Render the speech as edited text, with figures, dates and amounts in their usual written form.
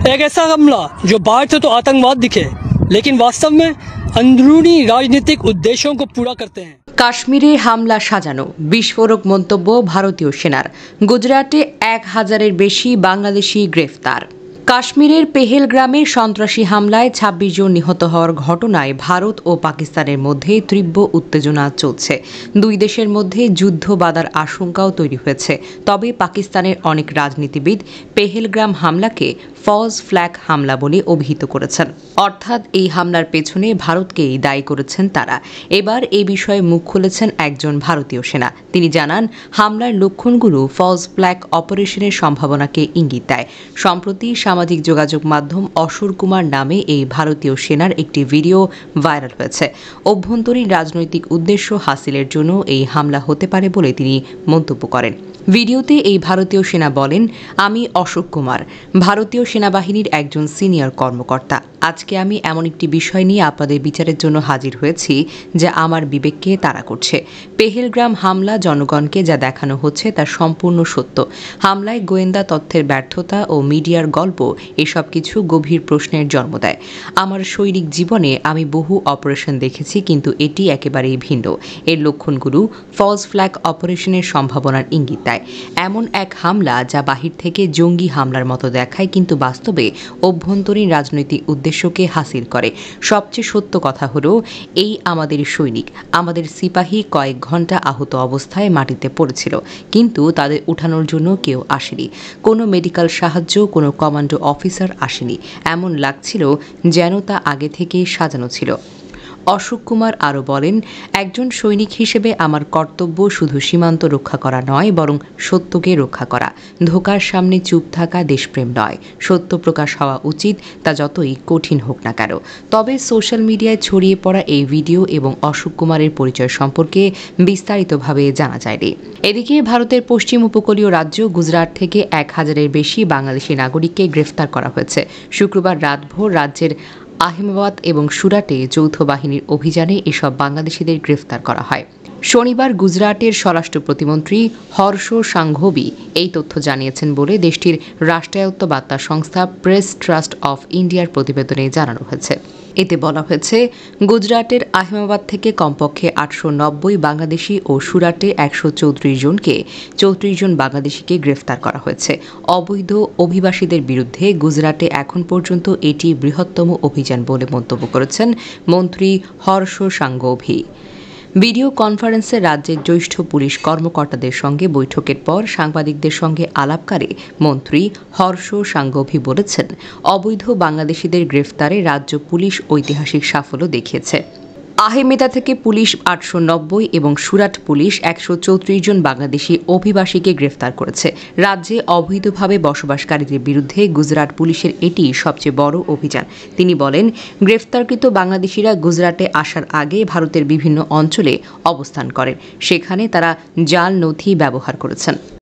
एक ऐसा हमला जो बाहर से तो आतंकवाद दिखे लेकिन वास्तव में अंदरूनी राजनीतिक उद्देश्यों को पूरा करते हैं। কাশ্মীরে হামলা সাজানো, বিস্ফোরক মন্তব্য ভারতীয় সেনার। গুজরাটে 1000-এর বেশি বাংলাদেশি গ্রেফতার। কাশ্মীরের পেহেলগ্রামে সন্ত্রাসী হামলায় 26 জন নিহত হওয়ার ঘটনায় ভারত ও পাকিস্তানের মধ্যে তীব্র উত্তেজনা চলছে। দুই দেশের মধ্যে যুদ্ধ বাধার আশঙ্কাও তৈরি হয়েছে। তবে পাকিস্তানের অনেক রাজনীতিবিদ পেহেলগ্রাম হামলাকে ফলস ফ্ল্যাগ হামলা বলে অভিহিত করেছেন, অর্থাৎ এই হামলার পেছনে ভারতকেই দায়ী করেছেন তারা। এবার এ বিষয়ে মুখ খুলেছেন একজন ভারতীয় সেনা। তিনি জানান, হামলার লক্ষণগুলো ফলস ফ্ল্যাগ অপারেশনের সম্ভাবনাকে ইঙ্গিত দেয়। সম্প্রতি সামাজিক যোগাযোগ মাধ্যম অসুর কুমার নামে এই ভারতীয় সেনার একটি ভিডিও ভাইরাল হয়েছে। অভ্যন্তরীণ রাজনৈতিক উদ্দেশ্য হাসিলের জন্য এই হামলা হতে পারে বলে তিনি মন্তব্য করেন। ভিডিওতে এই ভারতীয় সেনা বলেন, আমি অশোক কুমার, ভারতীয় সেনাবাহিনীর একজন সিনিয়র কর্মকর্তা। আজকে আমি এমন একটি বিষয় নিয়ে আপনাদের বিচারের জন্য হাজির হয়েছি যা আমার বিবেককে তাড়া করছে। পেহেলগ্রাম হামলা জনগণকে যা দেখানো হচ্ছে তা সম্পূর্ণ সত্য। হামলায় গোয়েন্দা তথ্যের ব্যর্থতা ও মিডিয়ার গল্প এসব কিছু গভীর প্রশ্নের জন্ম দেয়। আমার সৈনিক জীবনে আমি বহু অপারেশন দেখেছি, কিন্তু এটি একেবারেই ভিন্ন। এর লক্ষণগুলো ফলস ফ্ল্যাগ অপারেশনের সম্ভাবনার ইঙ্গিত দেয়। এমন এক হামলা যা বাহির থেকে জঙ্গি হামলার মতো দেখায়, কিন্তু বাস্তবে অভ্যন্তরীণ রাজনৈতিক উদ্দেশ্যকে হাসিল করে। সবচেয়ে সত্য কথা হলো, এই আমাদের সৈনিক, আমাদের সিপাহী কয়েক ঘন্টা আহত অবস্থায় মাটিতে পড়েছিল, কিন্তু তাদের উঠানোর জন্য কেউ আসেনি। কোনো মেডিকেল সাহায্য, কোনো কমান্ডো অফিসার আসেনি। এমন লাগছিল যেন তা আগে থেকেই সাজানো ছিল। অশোক কুমার আরও বলেন, একজন সৈনিক হিসেবে আমার কর্তব্য শুধু সীমান্ত রক্ষা করা নয়, বরং সত্যকে রক্ষা করা। ধোঁকার সামনে চুপ থাকা দেশপ্রেম নয়। সত্য প্রকাশ হওয়া উচিত, তা যতই কঠিন হোক না কেন। তবে সোশ্যাল মিডিয়ায় ছড়িয়ে পড়া এই ভিডিও এবং অশোক কুমারের পরিচয় সম্পর্কে বিস্তারিতভাবে জানা যায়নি। এদিকে ভারতের পশ্চিম উপকূলীয় রাজ্য গুজরাট থেকে 1000-এর বেশি বাংলাদেশি নাগরিককে গ্রেফতার করা হয়েছে। শুক্রবার রাতভর রাজ্যের আহমেদাবাদ এবং সুরাটে যৌথ বাহিনীর অভিযানে এসব বাংলাদেশিদের গ্রেফতার করা হয়। শনিবার গুজরাটের স্বরাষ্ট্র প্রতিমন্ত্রী হর্ষ সাংঘভি এই তথ্য জানিয়েছেন বলে দেশটির রাষ্ট্রায়ত্ত বার্তা সংস্থা প্রেস ট্রাস্ট অফ ইন্ডিয়ার প্রতিবেদনে জানানো হয়েছে। এতে বলা হয়েছে, গুজরাটের আহমেদাবাদ থেকে কমপক্ষে 890 বাংলাদেশি ও সুরাটে 134 জন বাংলাদেশিকে গ্রেফতার করা হয়েছে। অবৈধ অভিবাসীদের বিরুদ্ধে গুজরাটে এখন পর্যন্ত এটি বৃহত্তম অভিযান বলে মন্তব্য করেছেন মন্ত্রী হর্ষ সাংঘভি। ভিডিও কনফারেন্সে রাজ্যের জ্যেষ্ঠ পুলিশ কর্মকর্তাদের সঙ্গে বৈঠকের পর সাংবাদিকদের সঙ্গে আলাপকারে মন্ত্রী হর্ষ সাংঘভি বলেছেন, অবৈধ বাংলাদেশিদের গ্রেফতারে রাজ্য পুলিশ ঐতিহাসিক সাফল্য দেখিয়েছে। আহমেদা থেকে পুলিশ 890 এবং সুরাট পুলিশ 134 জন বাংলাদেশি অভিবাসীকে গ্রেফতার করেছে। রাজ্যে অবৈধভাবে বসবাসকারীদের বিরুদ্ধে গুজরাট পুলিশের এটি সবচেয়ে বড় অভিযান। তিনি বলেন, গ্রেফতারকৃত বাংলাদেশিরা গুজরাটে আসার আগে ভারতের বিভিন্ন অঞ্চলে অবস্থান করেন। সেখানে তারা জাল নথি ব্যবহার করেছেন।